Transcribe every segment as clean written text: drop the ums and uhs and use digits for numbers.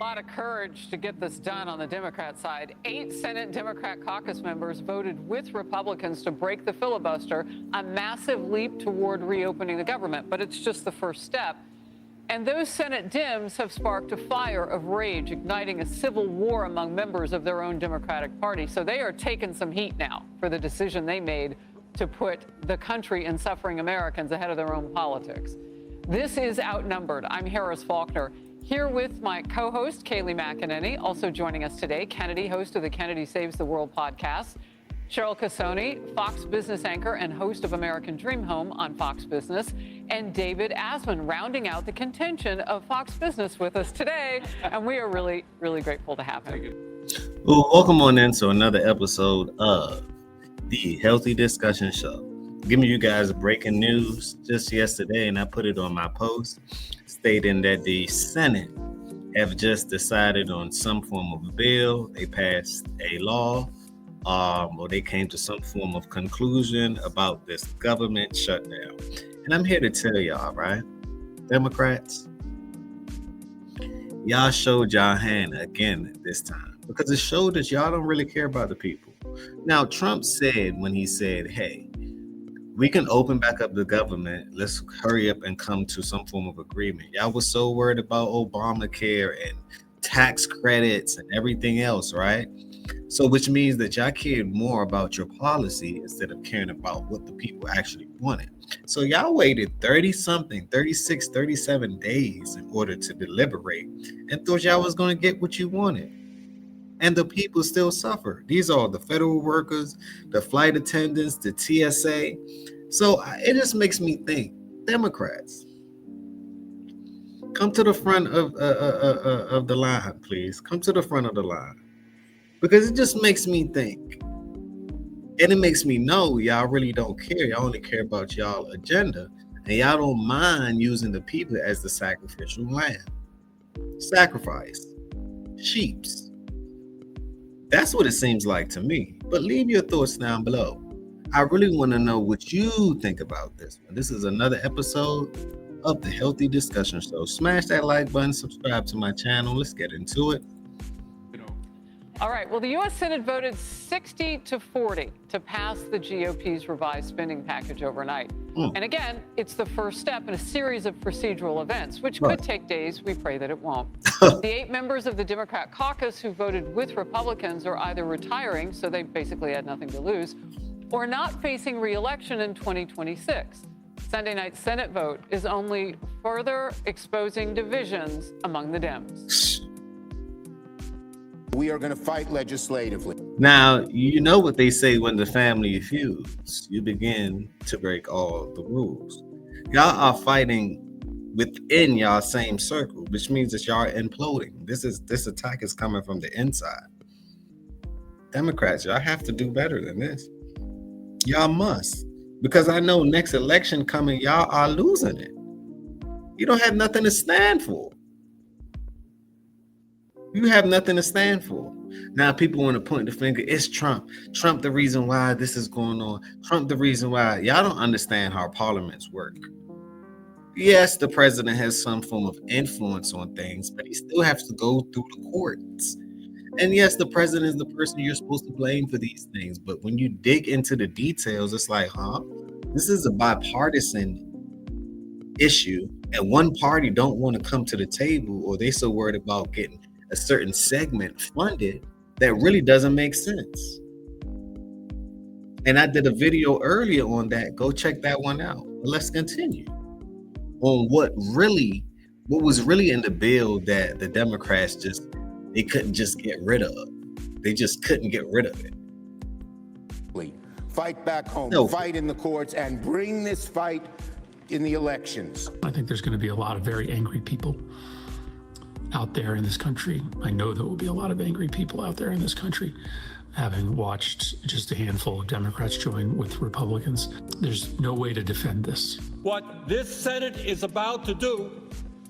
A lot of courage to get this done on the Democrat side. 8 Senate Democrat caucus members voted with Republicans to break the filibuster, a massive leap toward reopening the government. But it's just the first step. And those Senate Dems have sparked a fire of rage, igniting a civil war among members of their own Democratic Party. So they are taking some heat now for the decision they made to put the country and suffering Americans ahead of their own politics. This is Outnumbered. I'm Harris Faulkner. Here with my co-host, Kayleigh McEnany, also joining us today, Kennedy, host of the Kennedy Saves the World podcast, Cheryl Casoni, Fox Business anchor and host of American Dream Home on Fox Business, and David Asman, rounding out the contention of Fox Business with us today. And we are really, really grateful to have him. Well, welcome on into another episode of the Healthy Discussion Show. Giving you guys breaking news just yesterday, and I put it on my post, stating that the Senate have just decided on some form of a bill. They passed a law, or they came to some form of conclusion about this government shutdown. And I'm here to tell y'all, right? Democrats, y'all showed y'all hand again this time, because it showed that y'all don't really care about the people. Now, Trump said when he said, hey, we can open back up the government. Let's hurry up and come to some form of agreement. Y'all was so worried about Obamacare and tax credits and everything else, right? So which means that y'all cared more about your policy instead of caring about what the people actually wanted. So y'all waited 36, 37 days in order to deliberate and thought y'all was going to get what you wanted. And the people still suffer. These are the federal workers, the flight attendants, the TSA. So it just makes me think, Democrats, come to the front of the line, please. Come to the front of the line. Because it just makes me think. And it makes me know y'all really don't care. Y'all only care about y'all agenda. And y'all don't mind using the people as the sacrificial lamb. Sacrifice. Sheeps. That's what it seems like to me. But leave your thoughts down below. I really want to know what you think about this one. This is another episode of the Healthy Discussion Show. Smash that like button, subscribe to my channel. Let's get into it. All right. Well, the U.S. Senate voted 60-40 to pass the GOP's revised spending package overnight. And again, it's the first step in a series of procedural events, which could take days. We pray that it won't. The 8 members of the Democrat caucus who voted with Republicans are either retiring, so they basically had nothing to lose, or not facing re-election in 2026. Sunday night's Senate vote is only further exposing divisions among the Dems. We are going to fight legislatively. Now, you know what they say when the family feuds, you begin to break all the rules. Y'all are fighting within y'all same circle, which means that y'all are imploding. This attack is coming from the inside. Democrats, y'all have to do better than this. Y'all must. Because I know next election coming, y'all are losing it. You don't have nothing to stand for. You have nothing to stand for. Now people want to point the finger. It's Trump. Trump the reason why this is going on. Trump the reason why. Y'all don't understand how parliaments work. Yes, the president has some form of influence on things, but he still has to go through the courts. And yes, the president is the person you're supposed to blame for these things. But when you dig into the details, it's like, this is a bipartisan issue. And one party don't want to come to the table, or they so worried about getting a certain segment funded that really doesn't make sense. And I did a video earlier on that. Go check that one out. But let's continue on what was really in the bill that the Democrats they couldn't just get rid of. They just couldn't get rid of it. Fight back home, fight in the courts, and bring this fight in the elections. I think there's going to be a lot of very angry people out there in this country. I know there will be a lot of angry people out there in this country, having watched just a handful of Democrats join with Republicans. There's no way to defend this. What this Senate is about to do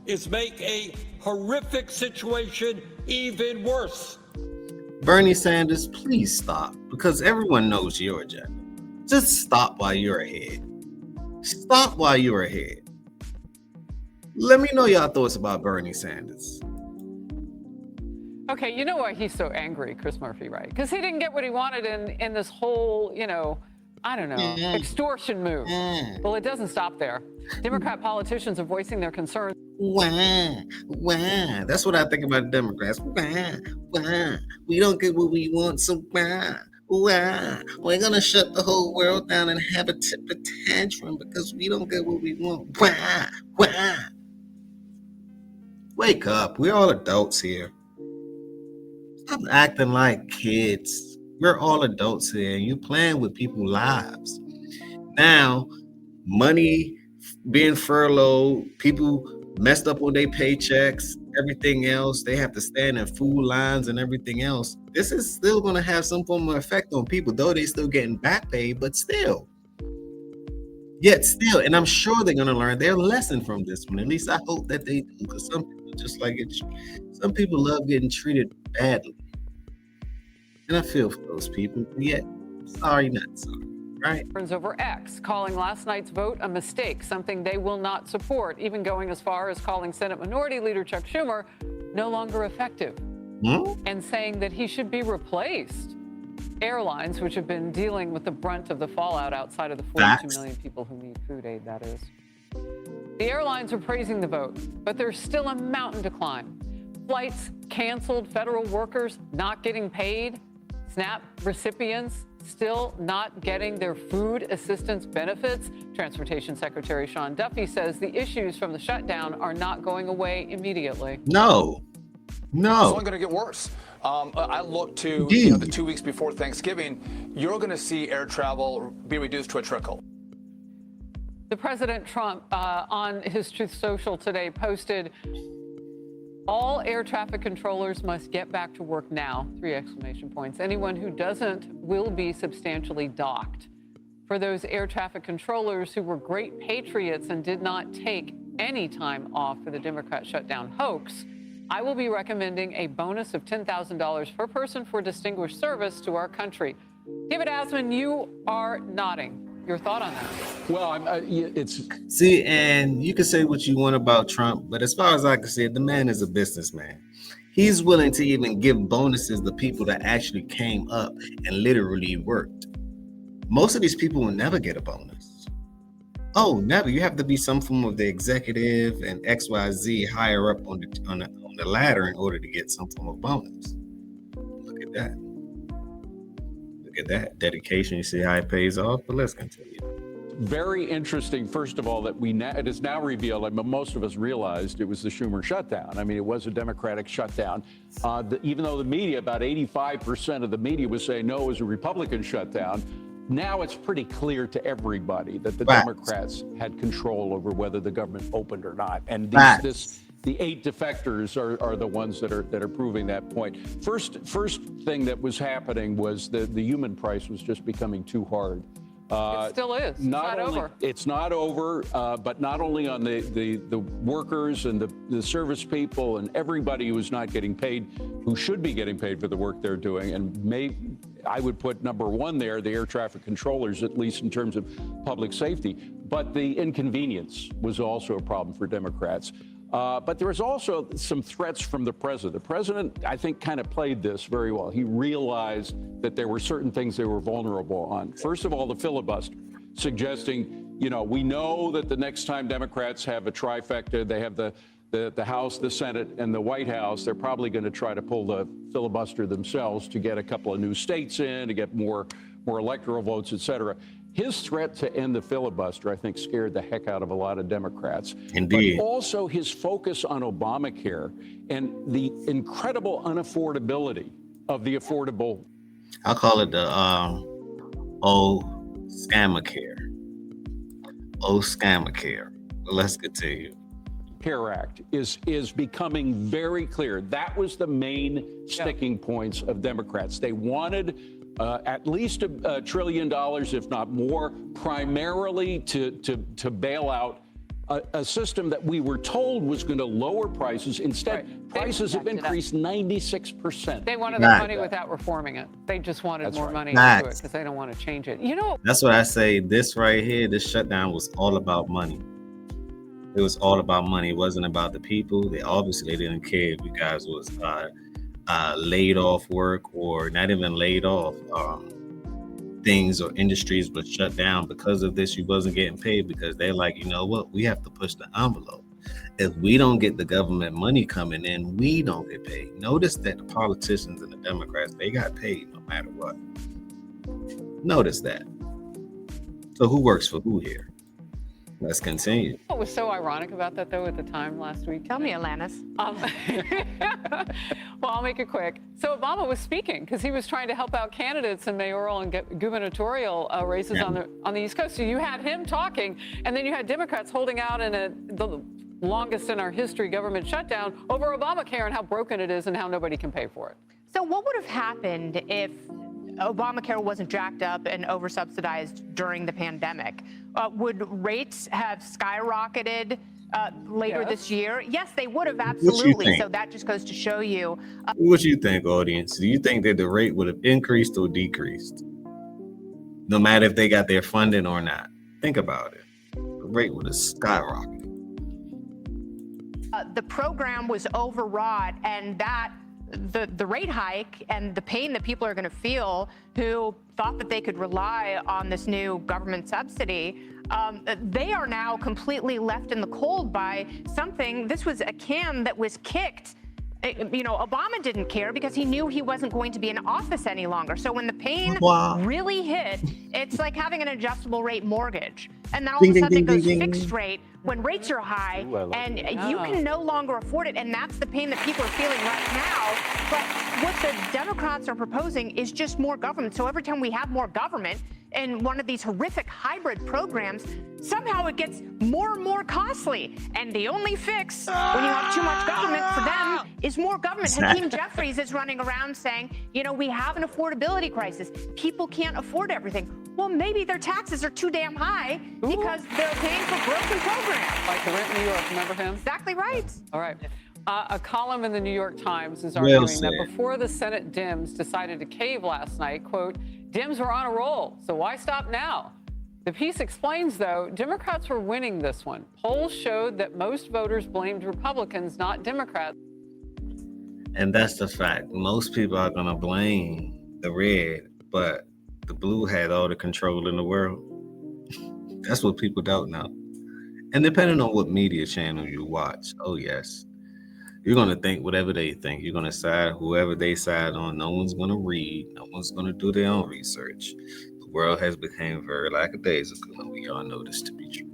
is make a horrific situation even worse. Bernie Sanders, please stop, because everyone knows your agenda. Just stop while you're ahead. Stop while you're ahead. Let me know y'all thoughts about Bernie Sanders. Okay, you know why he's so angry, Chris Murphy, right? Because he didn't get what he wanted in this whole, I don't know, extortion move. Well, it doesn't stop there. Democrat politicians are voicing their concerns. Wah, wah. That's what I think about the Democrats. Wah, wah. We don't get what we want, so wah, wah. We're gonna shut the whole world down and have a temper tantrum because we don't get what we want. Wah, wah. Wake up. We're all adults here. Stop acting like kids. We're all adults here, and you're playing with people's lives. Now, money being furloughed, people messed up on their paychecks, everything else. They have to stand in food lines and everything else. This is still going to have some form of effect on people, though they still getting back pay, but still. Yet still, and I'm sure they're going to learn their lesson from this one. At least I hope that they do, because some people just like it. Some people love getting treated badly. And I feel for those people, but yet, sorry, not sorry. Right. Over X, calling last night's vote a mistake, something they will not support, even going as far as calling Senate Minority Leader Chuck Schumer no longer effective, and saying that he should be replaced. Airlines, which have been dealing with the brunt of the fallout outside of the 42 million people who need food aid, that is. The airlines are praising the vote, but there's still a mountain to climb. Flights canceled, federal workers not getting paid, SNAP recipients still not getting their food assistance benefits. Transportation Secretary Sean Duffy says the issues from the shutdown are not going away immediately. No. It's only going to get worse. I look to the 2 weeks before Thanksgiving, you're going to see air travel be reduced to a trickle. The President Trump on his Truth Social today posted, all air traffic controllers must get back to work now, 3 exclamation points. Anyone who doesn't will be substantially docked. For those air traffic controllers who were great patriots and did not take any time off for the Democrat shutdown hoax, I will be recommending a bonus of $10,000 per person for distinguished service to our country. David Asman, you are nodding. Your thought on that? Well, See, and you can say what you want about Trump, but as far as I can see, the man is a businessman. He's willing to even give bonuses to people that actually came up and literally worked. Most of these people will never get a bonus. Oh, never. You have to be some form of the executive and XYZ higher up on the ladder in order to get some form of bonus. Look at that. Look at that dedication. You see how it pays off? But let's continue. very interesting, first of all, that it is now revealed, I mean, most of us realized it was the Schumer shutdown. I mean, it was a Democratic shutdown. Even though the media, about 85% of the media was saying no, it was a Republican shutdown. Now it's pretty clear to everybody that the Democrats had control over whether the government opened or not. And the 8 defectors are the ones that are proving that point. First thing that was happening was the human price was just becoming too hard. It still is. It's not over. It's not over, but not only on the workers and the service people and everybody who is not getting paid, who should be getting paid for the work they're doing. And I would put number one there, the air traffic controllers, at least in terms of public safety. But the inconvenience was also a problem for Democrats. But there was also some threats from the president. The president, I think, kind of played this very well. He realized that there were certain things they were vulnerable on. First of all, the filibuster, suggesting, we know that the next time Democrats have a trifecta, they have the House, the Senate, and the White House, they're probably going to try to pull the filibuster themselves to get a couple of new states in, to get more electoral votes, et cetera. His threat to end the filibuster, I think, scared the heck out of a lot of Democrats. Indeed. But also his focus on Obamacare and the incredible unaffordability of the affordable. I'll call it the Scamacare. Scamacare. But let's continue. Care Act is becoming very clear. That was the main sticking points of Democrats. They wanted at least $1 trillion, if not more, primarily to bail out a system that we were told was going to lower prices. Instead, prices have increased 96%. They wanted the money without reforming it. They just wanted more money into it because they don't want to change it. That's what I say. This right here, this shutdown was all about money. It was all about money. It wasn't about the people. They didn't care if you guys was laid off work, or not even laid off. Things or industries were shut down because of this. You wasn't getting paid because they're like, you know what? We have to push the envelope. If we don't get the government money coming in, we don't get paid. Notice that the politicians and the Democrats, they got paid no matter what. Notice that. So who works for who here? Let's continue. What was so ironic about that, though, at the time last week? Tell me, Alanis. Well, I'll make it quick. So Obama was speaking because he was trying to help out candidates in mayoral and gubernatorial races on the East Coast. So you had him talking, and then you had Democrats holding out in the longest in our history government shutdown over Obamacare and how broken it is and how nobody can pay for it. So what would have happened if Obamacare wasn't jacked up and oversubsidized during the pandemic? Would rates have skyrocketed later this year? Yes, they would have, absolutely. So that just goes to show you. What you think, audience? Do you think that the rate would have increased or decreased? No matter if they got their funding or not. Think about it. The rate would have skyrocketed. The program was overwrought, and that the rate hike and the pain that people are going to feel who thought that they could rely on this new government subsidy, they are now completely left in the cold by something. This was a can that was kicked. You know, Obama didn't care because he knew he wasn't going to be in office any longer. So when the pain really hit, it's like having an adjustable rate mortgage. And then all of a sudden it goes fixed rate when rates are high, and you can no longer afford it. And that's the pain that people are feeling right now. But what the Democrats are proposing is just more government. So every time we have more government in one of these horrific hybrid programs, somehow it gets more and more costly. And the only fix when you have too much government for them is more government. Hakeem Jeffries is running around saying, you know, we have an affordability crisis. People can't afford everything. Well, maybe their taxes are too damn high because they're paying for broken programs. Like the rent in New York, remember him? Exactly right. All right. A column in the New York Times is arguing that before the Senate Dems decided to cave last night, quote, Dems were on a roll, so why stop now? The piece explains, though, Democrats were winning this one. Polls showed that most voters blamed Republicans, not Democrats. And that's the fact. Most people are going to blame the red, but the blue had all the control in the world. That's what people don't know. And depending on what media channel you watch, oh yes, you're going to think whatever they think. You're going to side whoever they side on. No one's going to read. No one's going to do their own research. The world has become very lackadaisical, and we all know this to be true.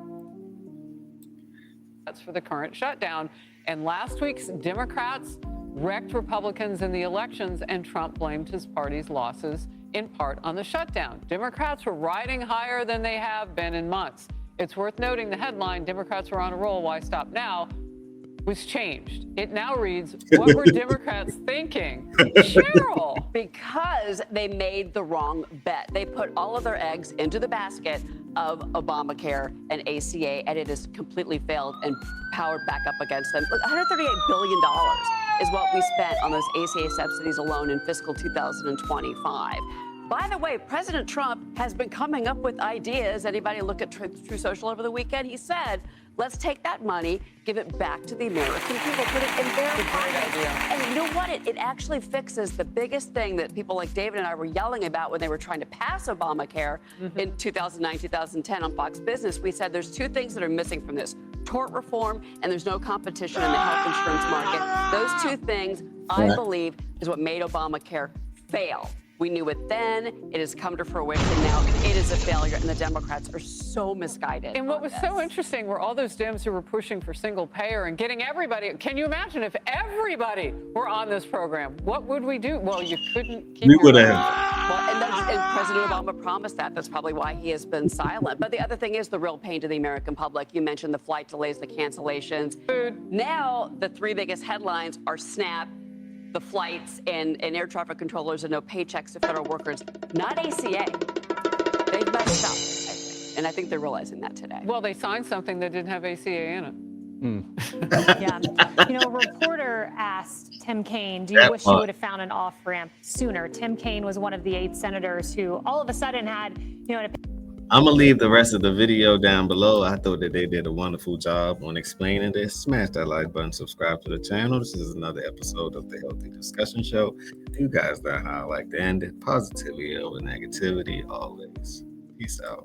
That's for the current shutdown. And last week's Democrats wrecked Republicans in the elections, and Trump blamed his party's losses in part on the shutdown. Democrats were riding higher than they have been in months. It's worth noting the headline, Democrats were on a roll, why stop now, was changed. It now reads, what were Democrats thinking? Cheryl. Because they made the wrong bet. They put all of their eggs into the basket of Obamacare and ACA, and it has completely failed and powered back up against them. Look, $138 billion is what we spent on those ACA subsidies alone in fiscal 2025. By the way, President Trump has been coming up with ideas. Anybody look at True Social over the weekend? He said, let's take that money, give it back to the American people, put it in their pockets. And you know what? It actually fixes the biggest thing that people like David and I were yelling about when they were trying to pass Obamacare in 2009, 2010 on Fox Business. We said there's two things that are missing from this: tort reform, and there's no competition in the health insurance market. Those two things, I believe, is what made Obamacare fail. We knew it then. It has come to fruition now. It is a failure, and the Democrats are so misguided. And what was so interesting were all those Dems who were pushing for single payer and getting everybody. Can you imagine if everybody were on this program? What would we do? Well, you couldn't keep. We would have. Well, and President Obama promised that. That's probably why he has been silent. But the other thing is the real pain to the American public. You mentioned the flight delays, the cancellations. Food. Now, the three biggest headlines are SNAP, the flights, and air traffic controllers, and no paychecks to federal workers, not ACA. They've messed up, I think. And I think they're realizing that today. Well, they signed something that didn't have ACA in it. Yeah. You know, a reporter asked Tim Kaine, do you wish you would have found an off-ramp sooner? Tim Kaine was one of the 8 senators who all of a sudden had, you know, I'm gonna leave the rest of the video down below. I thought that they did a wonderful job on explaining this. Smash that like button, subscribe to the channel. This is another episode of the Healthy Discussion Show. You guys know how I like to end it. Positivity over negativity always. Peace out.